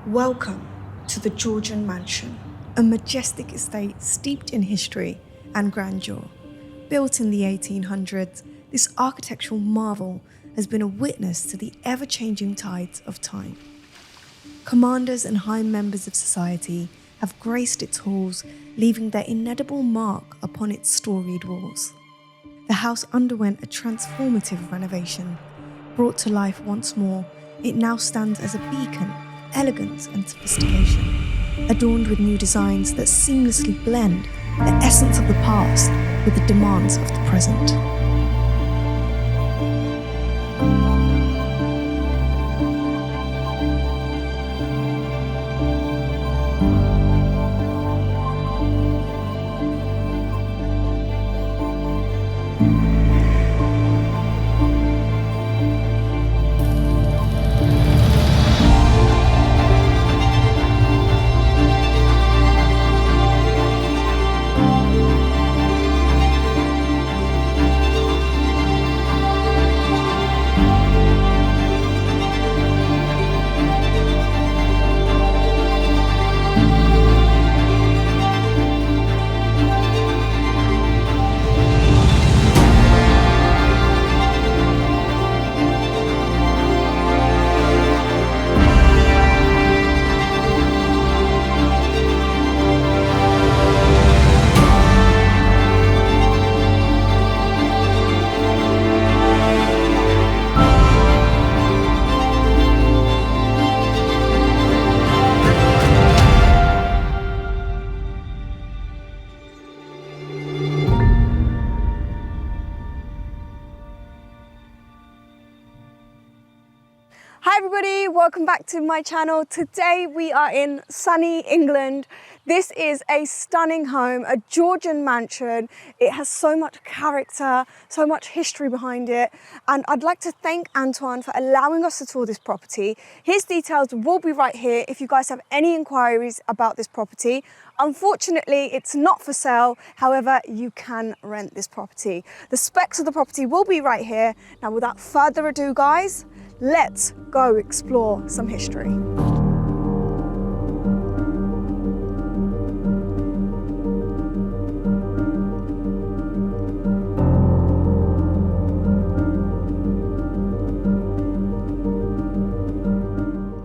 Welcome to the Georgian Mansion, a majestic estate steeped in history and grandeur. Built in the 1800s, this architectural marvel has been a witness to the ever-changing tides of time. Commanders and high members of society have graced its halls, leaving their indelible mark upon its storied walls. The house underwent a transformative renovation. Brought to life once more, it now stands as a beacon, elegance and sophistication, adorned with new designs that seamlessly blend the essence of the past with the demands of the present. Hi everybody, welcome back to my channel. Today we are in sunny England. This is a stunning home, a Georgian mansion. It has so much character, so much history behind it. And I'd like to thank Antoine for allowing us to tour this property. His details will be right here if you guys have any inquiries about this property. Unfortunately, it's not for sale. However, you can rent this property. The specs of the property will be right here. Now, without further ado, guys, let's go explore some history.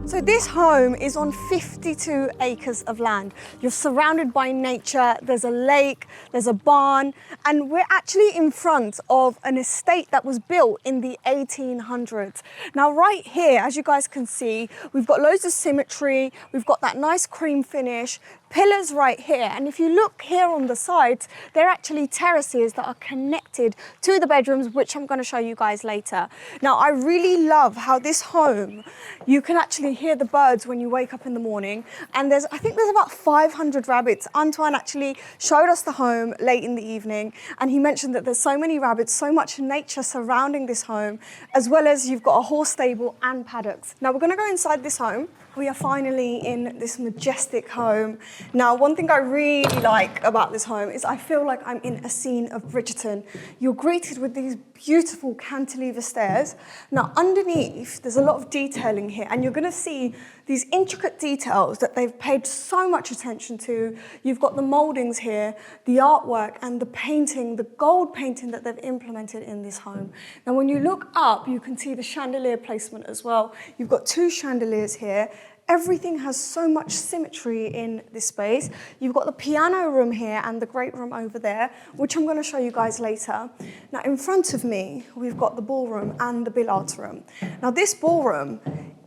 So this home is on 52 acres of land. You're surrounded by nature, there's a lake, there's a barn, and we're actually in front of an estate that was built in the 1800s. Now right here, as you guys can see, we've got loads of symmetry, we've got that nice cream finish, pillars right here, and if you look here on the sides, they're actually terraces that are connected to the bedrooms, which I'm going to show you guys later. Now I really love how this home, you can actually hear the birds when you wake up in the morning, and I think there's about 500 rabbits. Antoine actually showed us the home late in the evening, and he mentioned that there's so many rabbits, so much nature surrounding this home, as well as you've got a horse stable and paddocks. Now we're going to go inside this home. We are finally in this majestic home. Now, one thing I really like about this home is I feel like I'm in a scene of Bridgerton. You're greeted with these beautiful cantilever stairs. Now, underneath, there's a lot of detailing here, and you're gonna see these intricate details that they've paid so much attention to. You've got the moldings here, the artwork, and the painting, the gold painting that they've implemented in this home. Now, when you look up, you can see the chandelier placement as well. You've got two chandeliers here. Everything has so much symmetry in this space. You've got the piano room here and the great room over there, which I'm going to show you guys later. Now, in front of me, we've got the ballroom and the billiards room. Now, this ballroom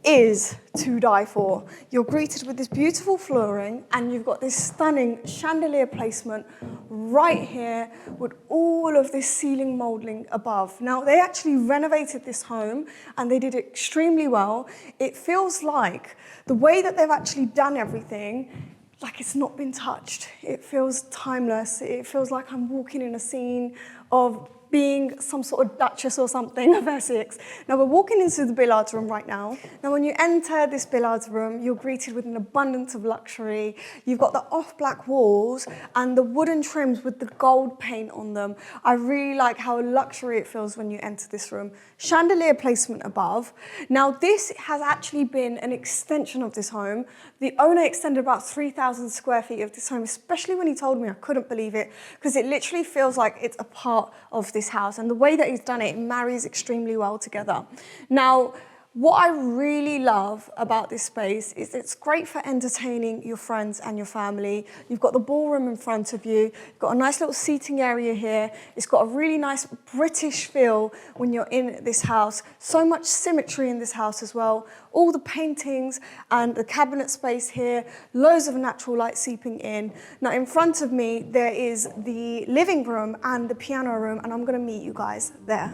is to die for. You're greeted with this beautiful flooring, and you've got this stunning chandelier placement right here with all of this ceiling modeling above. Now, they actually renovated this home and they did it extremely well. It feels like the way that they've actually done everything, like it's not been touched. It feels timeless. It feels like I'm walking in a scene of being some sort of duchess or something of Essex. Now we're walking into the billiards room right now. Now when you enter this billiards room, you're greeted with an abundance of luxury. You've got the off-black walls and the wooden trims with the gold paint on them. I really like how luxury it feels when you enter this room. Chandelier placement above. Now this has actually been an extension of this home. The owner extended about 3,000 square feet of this home, especially when he told me. I couldn't believe it, because it literally feels like it's a part of this house. And the way that he's done it, it marries extremely well together. Now, what I really love about this space is it's great for entertaining your friends and your family. You've got the ballroom in front of you. You've got a nice little seating area here. It's got a really nice British feel when you're in this house. So much symmetry in this house as well. All the paintings and the cabinet space here. Loads of natural light seeping in. Now in front of me, there is the living room and the piano room, and I'm gonna meet you guys there.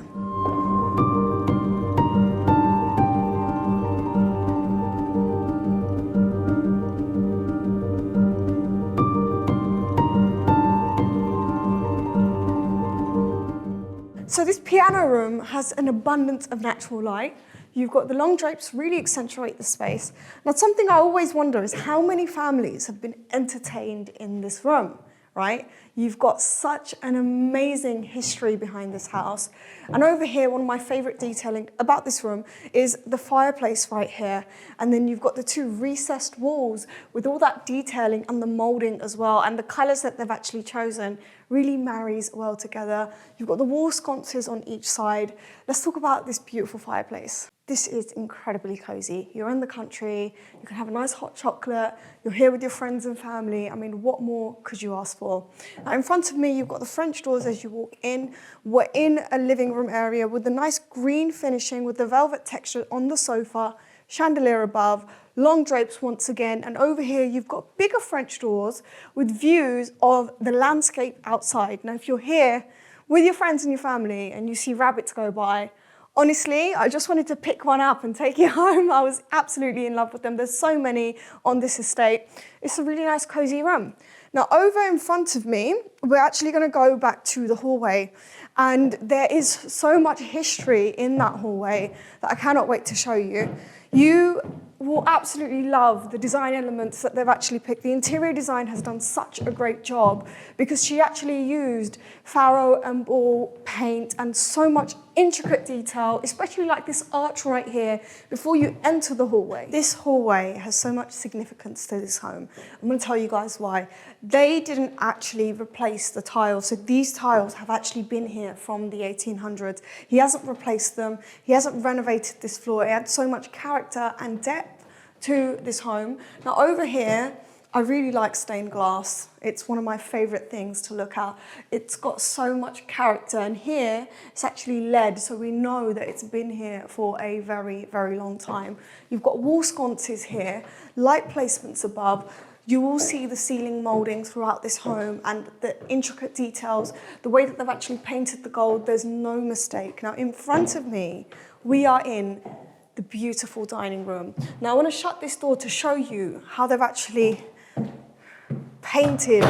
So this piano room has an abundance of natural light. You've got the long drapes really accentuate the space. Now something I always wonder is how many families have been entertained in this room, right? You've got such an amazing history behind this house. And over here, one of my favorite detailing about this room is the fireplace right here. And then you've got the two recessed walls with all that detailing and the molding as well. And the colors that they've actually chosen really marries well together. You've got the wall sconces on each side. Let's talk about this beautiful fireplace. This is incredibly cozy. You're in the country, you can have a nice hot chocolate, you're here with your friends and family. I mean, what more could you ask for? Now in front of me, you've got the French doors as you walk in. We're in a living room area with the nice green finishing with the velvet texture on the sofa, chandelier above, long drapes once again, and over here you've got bigger French doors with views of the landscape outside. Now if you're here with your friends and your family and you see rabbits go by, honestly, I just wanted to pick one up and take it home. I was absolutely in love with them. There's so many on this estate. It's a really nice cozy room. Now over in front of me, we're actually gonna go back to the hallway, and there is so much history in that hallway that I cannot wait to show you. You will absolutely love the design elements that they've actually picked. The interior design has done such a great job because she actually used faro and ball paint and so much intricate detail, especially like this arch right here before you enter the hallway. This hallway has so much significance to this home. I'm going to tell you guys why. They didn't actually replace the tiles. So these tiles have actually been here from the 1800s. He hasn't replaced them. He hasn't renovated this floor. It had so much character and depth to this home. Now over here, I really like stained glass. It's one of my favorite things to look at. It's got so much character, and here it's actually lead, so we know that it's been here for a very, very long time. You've got wall sconces here, light placements above. You will see the ceiling moulding throughout this home and the intricate details, the way that they've actually painted the gold, there's no mistake. Now in front of me, we are in the beautiful dining room. Now I want to shut this door to show you how they've actually painted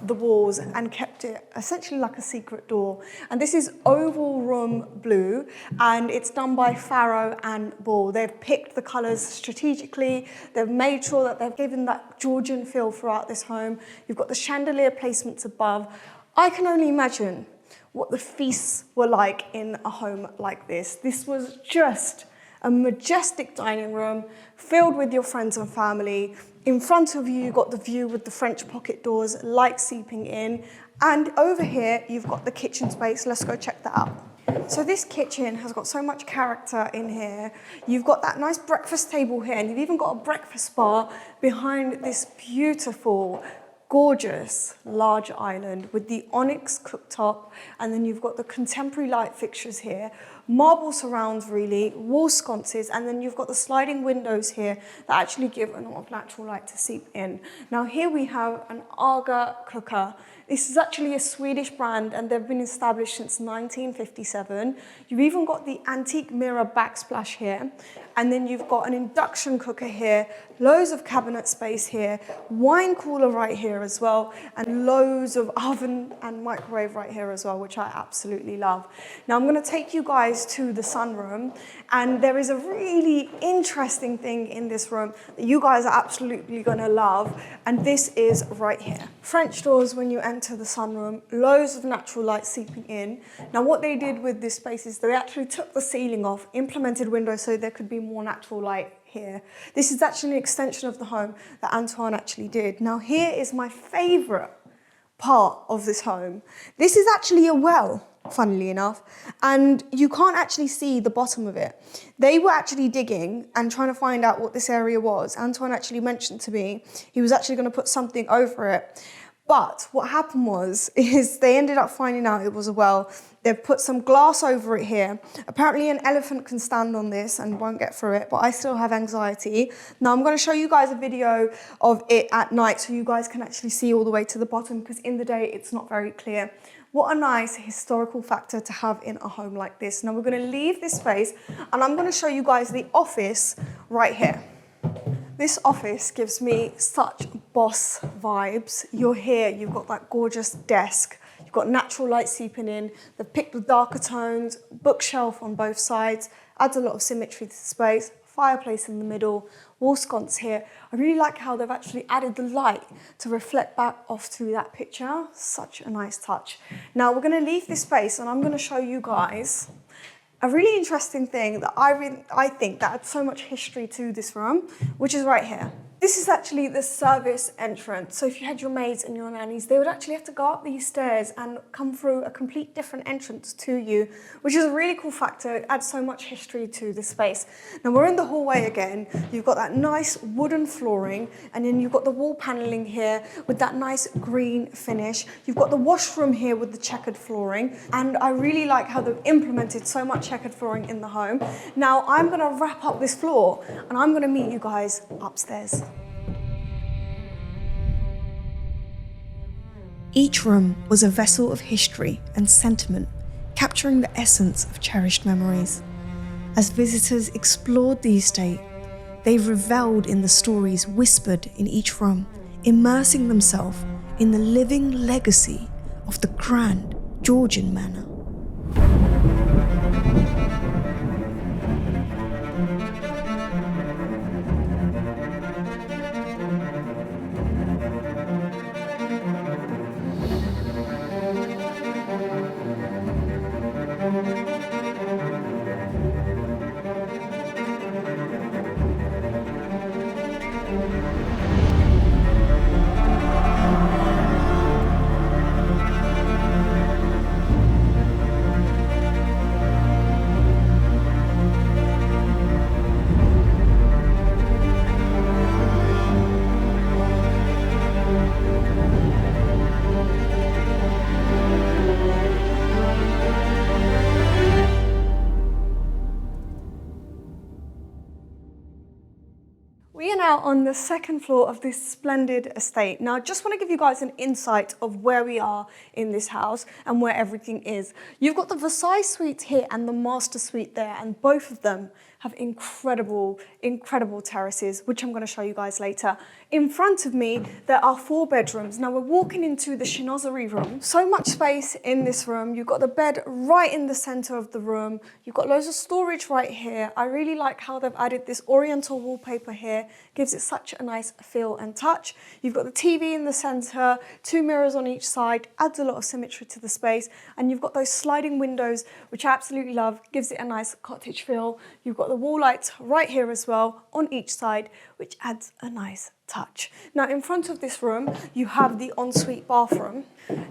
the walls and kept it essentially like a secret door. And this is oval room blue, and it's done by faro and ball. They've picked the colors strategically. They've made sure that they've given that Georgian feel throughout this home. You've got the chandelier placements above. I can only imagine what the feasts were like in a home like this. This was just a majestic dining room filled with your friends and family. In front of you, you've got the view with the French pocket doors, light seeping in. And over here, you've got the kitchen space. Let's go check that out. So this kitchen has got so much character in here. You've got that nice breakfast table here, and you've even got a breakfast bar behind this beautiful, gorgeous large island with the onyx cooktop, and then you've got the contemporary light fixtures here. Marble surrounds really, wall sconces, and then you've got the sliding windows here that actually give a lot of natural light to seep in. Now here we have an Aga cooker. This is actually a Swedish brand and they've been established since 1957. You've even got the antique mirror backsplash here. And then you've got an induction cooker here, loads of cabinet space here, wine cooler right here as well, and loads of oven and microwave right here as well, which I absolutely love. Now I'm going to take you guys to the sunroom, and there is a really interesting thing in this room that you guys are absolutely going to love, and this is right here. French doors when you enter the sunroom, loads of natural light seeping in. Now what they did with this space is they actually took the ceiling off, implemented windows so there could be more natural light here. This is actually an extension of the home that Antoine actually did. Now here is my favorite part of this home. This is actually a well, funnily enough, and you can't actually see the bottom of it. They were actually digging and trying to find out what this area was. Antoine actually mentioned to me he was actually going to put something over it. But what happened is they ended up finding out it was a well. They've put some glass over it here. Apparently an elephant can stand on this and won't get through it, but I still have anxiety. Now I'm going to show you guys a video of it at night so you guys can actually see all the way to the bottom, because in the day it's not very clear. What a nice historical factor to have in a home like this. Now we're going to leave this space and I'm going to show you guys the office right here. This office gives me such boss vibes. You're here, you've got that gorgeous desk, you've got natural light seeping in, they've picked the darker tones, bookshelf on both sides, adds a lot of symmetry to the space, fireplace in the middle, wall sconce here. I really like how they've actually added the light to reflect back off through that picture. Such a nice touch. Now we're going to leave this space and I'm going to show you guys a really interesting thing that I think that adds so much history to this room, which is right here. This is actually the service entrance. So if you had your maids and your nannies, they would actually have to go up these stairs and come through a complete different entrance to you, which is a really cool factor. It adds so much history to this space. Now we're in the hallway again. You've got that nice wooden flooring, and then you've got the wall paneling here with that nice green finish. You've got the washroom here with the checkered flooring, and I really like how they've implemented so much checkered flooring in the home. Now I'm gonna wrap up this floor and I'm gonna meet you guys upstairs. Each room was a vessel of history and sentiment, capturing the essence of cherished memories. As visitors explored the estate, they revelled in the stories whispered in each room, immersing themselves in the living legacy of the grand Georgian manor. We are now on the second floor of this splendid estate. Now, I just want to give you guys an insight of where we are in this house and where everything is. You've got the Versailles suite here and the master suite there, and both of them have incredible, incredible terraces, which I'm going to show you guys later. In front of me, there are 4 bedrooms. Now we're walking into the chinoiserie room. So much space in this room. You've got the bed right in the center of the room. You've got loads of storage right here. I really like how they've added this oriental wallpaper here. Gives it such a nice feel and touch. You've got the TV in the center, 2 mirrors on each side, adds a lot of symmetry to the space. And you've got those sliding windows, which I absolutely love. Gives it a nice cottage feel. You've got the wall lights right here as well on each side, which adds a nice touch. Now in front of this room, you have the ensuite bathroom.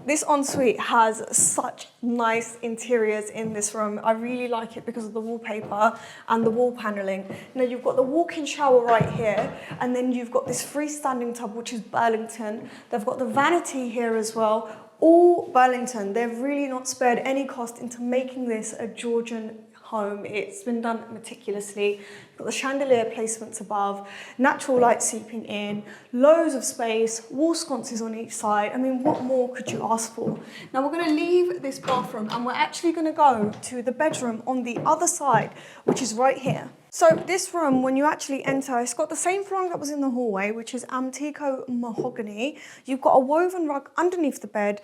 This ensuite has such nice interiors in this room. I really like it because of the wallpaper and the wall paneling. Now you've got the walk-in shower right here, and then you've got this freestanding tub, which is Burlington. They've got the vanity here as well, all Burlington. They've really not spared any cost into making this a Georgian home. It's been done meticulously. Got the chandelier placements above, natural light seeping in, loads of space, wall sconces on each side. I mean, what more could you ask for? Now we're going to leave this bathroom and we're actually going to go to the bedroom on the other side, which is right here. So this room, when you actually enter, it's got the same flooring that was in the hallway, which is Antico mahogany. You've got a woven rug underneath the bed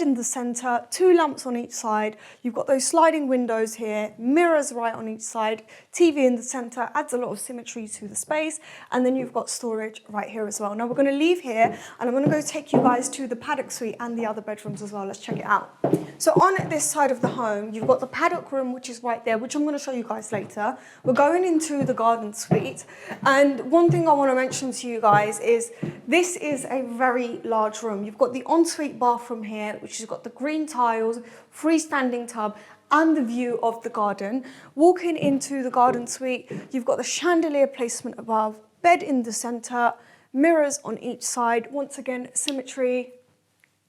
in the centre, 2 lamps on each side. You've got those sliding windows here, mirrors right on each side, TV in the centre, adds a lot of symmetry to the space. And then you've got storage right here as well. Now we're going to leave here and I'm going to go take you guys to the paddock suite and the other bedrooms as well. Let's check it out. So on this side of the home, you've got the paddock room, which is right there, which I'm going to show you guys later. We're going into the garden suite. And one thing I want to mention to you guys is this is a very large room. You've got the ensuite bathroom here, which has got the green tiles, freestanding tub, and the view of the garden. Walking into the garden suite, you've got the chandelier placement above, bed in the centre, mirrors on each side. Once again, symmetry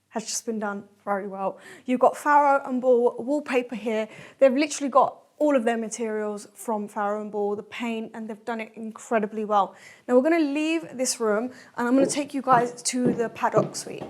has just been done very well. You've got Farrow and Ball wallpaper here. They've literally got all of their materials from Farrow and Ball, the paint, and they've done it incredibly well. Now we're going to leave this room and I'm going to take you guys to the paddock suite.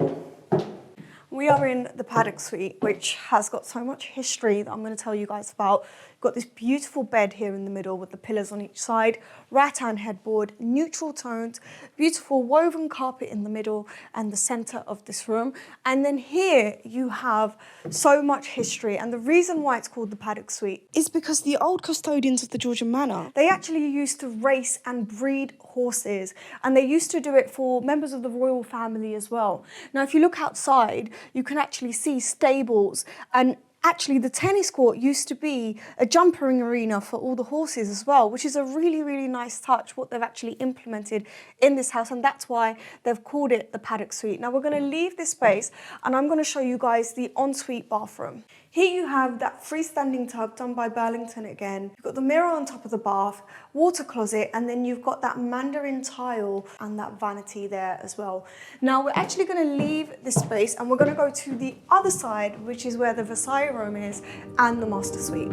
We are in the paddock suite, which has got so much history that I'm going to tell you guys about. You've got this beautiful bed here in the middle with the pillars on each side, rattan headboard, neutral tones, beautiful woven carpet in the middle and the centre of this room. And then here you have so much history. And the reason why it's called the paddock suite is because the old custodians of the Georgian Manor, they actually used to race and breed horses. And they used to do it for members of the royal family as well. Now, if you look outside, you can actually see stables, and actually the tennis court used to be a jumping arena for all the horses as well, which is a really, really nice touch, what they've actually implemented in this house, and that's why they've called it the paddock suite. Now we're going to leave this space and I'm going to show you guys the ensuite bathroom. Here you have that freestanding tub done by Burlington again. You've got the mirror on top of the bath, water closet, and then you've got that mandarin tile and that vanity there as well. Now we're actually going to leave this space and we're going to go to the other side, which is where the Versailles room is and the master suite.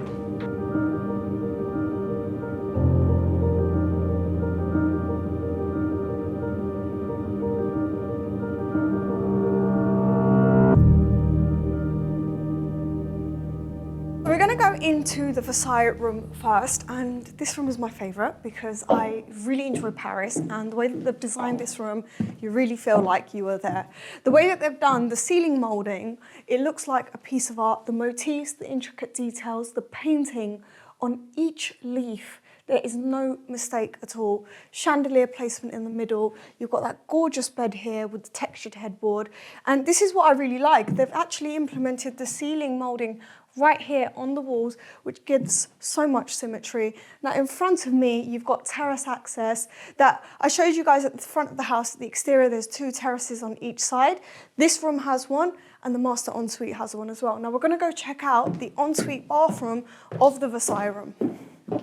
We're going to go into the Versailles room first, and this room is my favourite because I really enjoy Paris, and the way that they've designed this room, you really feel like you were there. The way that they've done the ceiling moulding, it looks like a piece of art. The motifs, the intricate details, the painting on each leaf, there is no mistake at all. Chandelier placement in the middle. You've got that gorgeous bed here with the textured headboard. And this is what I really like. They've actually implemented the ceiling moulding right here on the walls, which gives so much symmetry. Now in front of me, you've got terrace access that I showed you guys at the front of the house. At the exterior, there's 2 terraces on each side. This room has one and the master ensuite has one as well. Now we're going to go check out the ensuite bathroom of the Versailles room.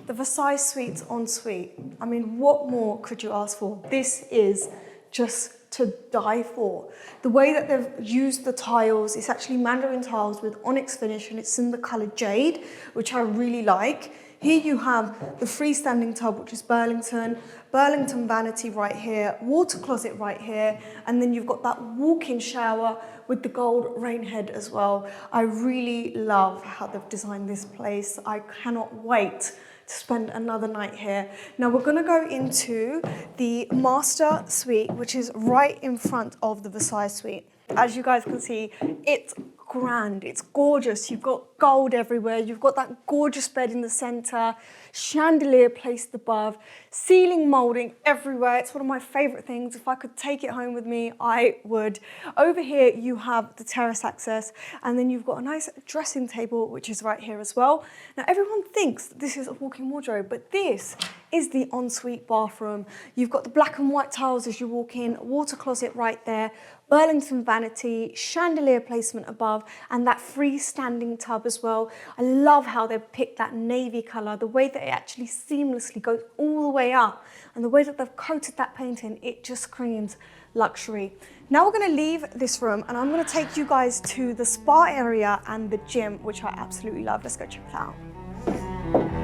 The Versailles suite ensuite. I mean, what more could you ask for? This is just to die for. The way that they've used the tiles, it's actually mandarin tiles with onyx finish, and it's in the colour jade, which I really like. Here you have the freestanding tub, which is Burlington vanity right here, water closet right here, and then you've got that walk-in shower with the gold rain head as well. I really love how they've designed this place. I cannot wait to spend another night here. Now we're gonna go into the master suite, which is right in front of the Versailles suite. As you guys can see, it's grand, it's gorgeous. You've got gold everywhere. You've got that gorgeous bed in the center, chandelier placed above, ceiling molding everywhere. It's one of my favorite things. If I could take it home with me, I would. Over here, you have the terrace access, and then you've got a nice dressing table, which is right here as well. Now, everyone thinks that this is a walk-in wardrobe, but this is the ensuite bathroom. You've got the black and white tiles as you walk in, water closet right there, Burlington vanity, chandelier placement above, and that freestanding tub as well. I love how they've picked that navy colour, the way that it actually seamlessly goes all the way up, and the way that they've coated that painting, it just screams luxury. Now we're going to leave this room and I'm going to take you guys to the spa area and the gym, which I absolutely love. Let's go check it out.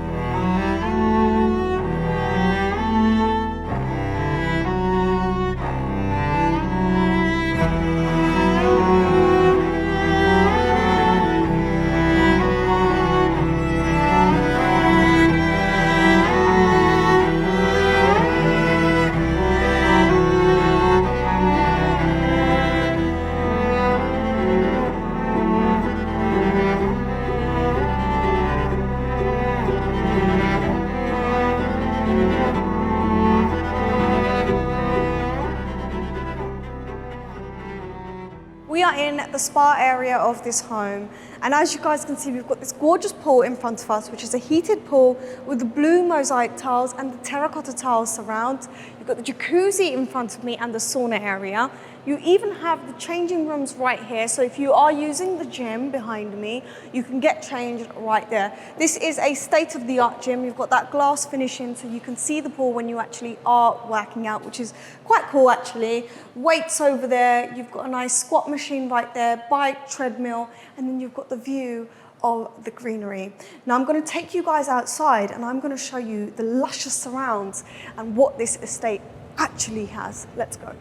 in the spa area of this home. And as you guys can see, we've got this gorgeous pool in front of us, which is a heated pool with the blue mosaic tiles and the terracotta tiles surround. You've got the jacuzzi in front of me and the sauna area. You even have the changing rooms right here. So if you are using the gym behind me, you can get changed right there. This is a state-of-the-art gym. You've got that glass finishing so you can see the pool when you actually are working out, which is quite cool actually. Weights over there. You've got a nice squat machine right there, bike, treadmill, and then you've got the view of the greenery. Now I'm going to take you guys outside and I'm going to show you the luscious surrounds and what this estate actually has. Let's go.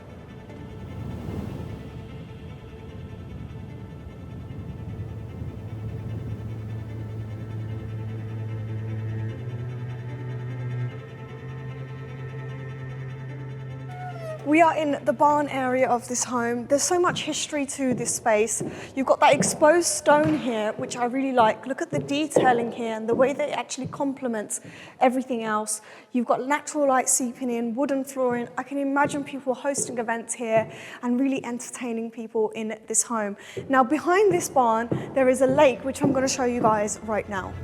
We are in the barn area of this home. There's so much history to this space. You've got that exposed stone here, which I really like. Look at the detailing here and the way that it actually complements everything else. You've got natural light seeping in, wooden flooring. I can imagine people hosting events here and really entertaining people in this home. Now, behind this barn, there is a lake, which I'm going to show you guys right now.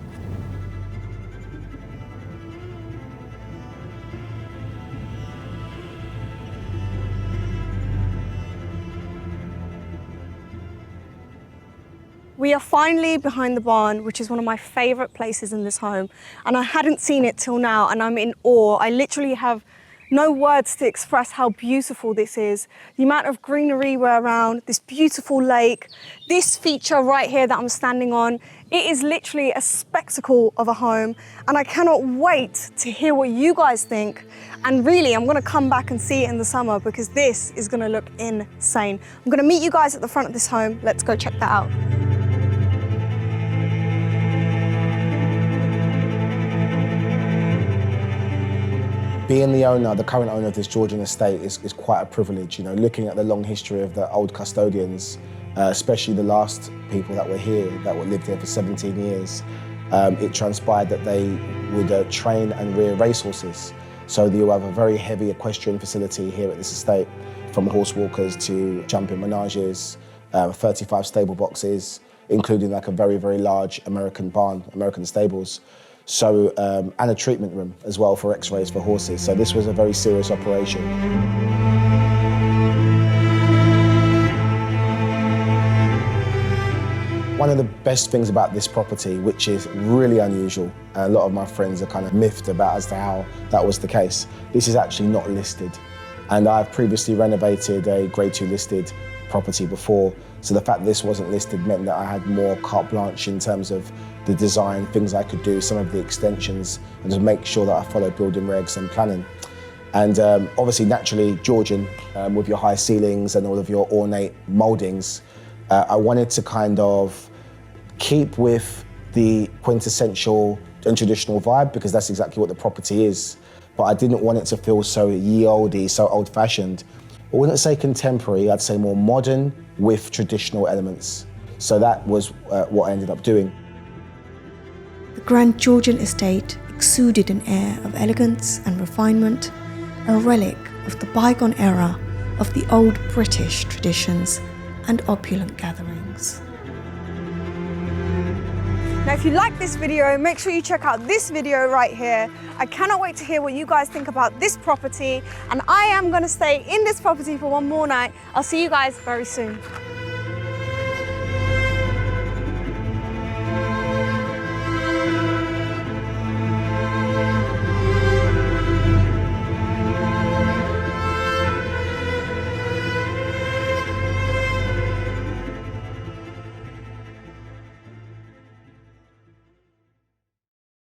We are finally behind the barn, which is one of my favorite places in this home. And I hadn't seen it till now, and I'm in awe. I literally have no words to express how beautiful this is. The amount of greenery we're around, this beautiful lake, this feature right here that I'm standing on, it is literally a spectacle of a home. And I cannot wait to hear what you guys think. And really, I'm gonna come back and see it in the summer because this is gonna look insane. I'm gonna meet you guys at the front of this home. Let's go check that out. Being the owner, the current owner of this Georgian estate is quite a privilege. You know, looking at the long history of the old custodians, especially the last people that were here, that lived here for 17 years, it transpired that they would train and rear racehorses. So you have a very heavy equestrian facility here at this estate, from horse walkers to jumping menages, 35 stable boxes, including like a very, very large American barn, American stables. So, and a treatment room as well for x-rays for horses. So this was a very serious operation. One of the best things about this property, which is really unusual, a lot of my friends are kind of miffed about as to how that was the case, this is actually not listed. And I've previously renovated a grade 2 listed property before, so the fact that this wasn't listed meant that I had more carte blanche in terms of the design, things I could do, some of the extensions, and to make sure that I followed building regs and planning. And obviously, naturally, Georgian, with your high ceilings and all of your ornate mouldings, I wanted to kind of keep with the quintessential and traditional vibe, because that's exactly what the property is. But I didn't want it to feel so ye olde, so old-fashioned. I wouldn't say contemporary, I'd say more modern with traditional elements. So that was what I ended up doing. The grand Georgian estate exuded an air of elegance and refinement, a relic of the bygone era of the old British traditions and opulent gatherings. Now, if you like this video, make sure you check out this video right here. I cannot wait to hear what you guys think about this property, and I am going to stay in this property for one more night. I'll see you guys very soon.